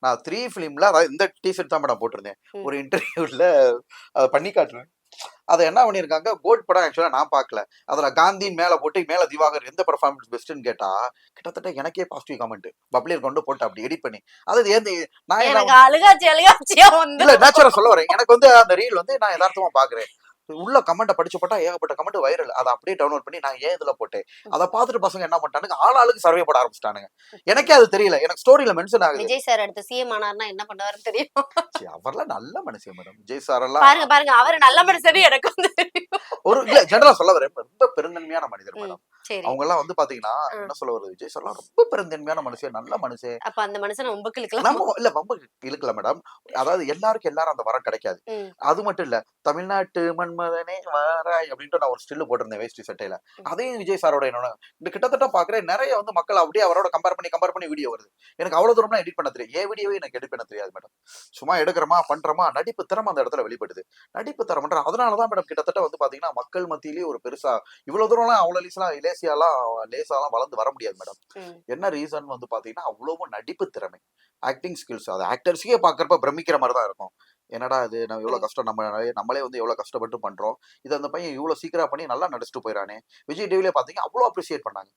நான் 3 ஃபிலிம்ல அதாவது இந்த டிஷர்ட் தான் மேடம் போட்டிருந்தேன். ம். ஒரு இன்டர்வியூல அத பண்ணி காட்டுறேன். அத என்ன பண்ணியிருக்காங்க, கோட் படம் ஆக்சுவலா நான் பார்க்கல. அதுல காந்தின்னு மேல போட்டு, மேல திவாகர் எந்த பெர்ஃபார்மன்ஸ் பெஸ்ட்ன்னு கேட்டா, கிட்டத்தட்ட எனக்கே பாசிட்டிவ் கமெண்ட். பப்ளியர் கொண்டு போட்டு அப்படி எடிட் பண்ணி. அதாவது நான் என்ன எனக்கு அழுகாச்சியா வந்து இல்ல நேச்சுரலா சொல்ல வரேன். எனக்கு வந்து அந்த ரீல் வந்து நான் எதார்த்தமா பார்க்கிறேன். உள்ள கமெண்ட்ட படிச்சு போட்டா ஏகப்பட்ட கமெண்ட் வைரல். அத அப்படியே டவுன்லோட் பண்ணி நான் ஏன் இதுல போட்டேன். அத பார்த்துட்டு பசங்க என்ன பண்ணிட்டானுங்க, ஆளாளுக்கு சர்வே போட ஆரம்பிச்சுட்டானுங்க. எனக்கே அது தெரியல. எனக்கு ஸ்டோரியில மென்ஷன் ஆகுது. விஜய் சார் அடுத்து சிஎம் ஆனார்னா என்ன பண்ணுவாருன்னு தெரியும். அவர்லாம் நல்ல மனுஷன் மேடம். விஜய் சார் எல்லாம் பாருங்க பாருங்க அவரு நல்ல மனுஷனே எனக்கு வந்து தெரியும். ஒரு இல்ல ஜெனரலா சொல்ல வரேன். ரொம்ப பெருந்தன்மையான மனிதர் மேடம். சரி. அவங்க எல்லாம் வந்து பாத்தீங்கன்னா என்ன சொல்ல வருது, விஜய் சார்லாம் ரொம்ப பெருந்தன்மையான மனுஷன், நல்ல மனுஷன். அப்ப அந்த மனுஷனை வம்புக்கு இழுக்கலாம். நம்ம இல்ல ரொம்ப இழுக்கல மேடம். அதாவது எல்லாருக்கும் எல்லாரும் அந்த வரம் கிடைக்காது. அது மட்டும் இல்ல, தமிழ்நாட்டு மன்மதனே வாராய் அப்படின்ட்டு நான் ஒரு ஸ்டில் போட்டிருந்தேன் வேஷ்டி சட்டையில. அதையும் விஜய் சாரோட என்னோட இந்த கிட்டத்தட்ட பாக்குறேன் நிறைய வந்து மக்கள் அப்படியே அவரோட கம்பேர் பண்ணி வீடியோ வருது. எனக்கு அவ்வளவு தூரம்லாம் எடிட் பண்ண தெரியும். என் வீடியோவே எனக்கு எடிட் பண்ண தெரியாது மேடம். சும்மா எடுக்கிறோமா பண்றோமா, நடிப்பு திறமை அந்த இடத்துல வெளிப்படுது. நடிப்பு திறமைன்ற அதனாலதான் மேடம் கிட்டத்தட்ட வந்து பாத்தீங்கன்னா மக்கள் மத்தியிலேயே ஒரு பெருசா இவ்வளவு தூரம்லாம் அவ்வளவு லேசாலாம் வளர்ந்து வர முடியாது மேடம். என்ன ரீசன் வந்து பாத்தீங்கன்னா அவ்வளவு நடிப்பு திறமை, ஆக்டிங் ஸ்கில்ஸ். அது ஆக்டர்ஸே பாக்குறப்ப பிரமிக்கிற மாதிரி தான் இருக்கும். என்னடா இது நம்ம எவ்வளவு கஷ்டம், நம்மளே வந்து எவ்வளவு கஷ்டப்பட்டு பண்றோம். இது அந்த பையன் இவ்வளவு சீக்கிரம் பண்ணி நல்லா நடிச்சுட்டு போயிடானே. விஜய் டிவிலே பாத்தீங்கன்னா அவ்வளவு அப்ரிசியேட் பண்ணாங்க.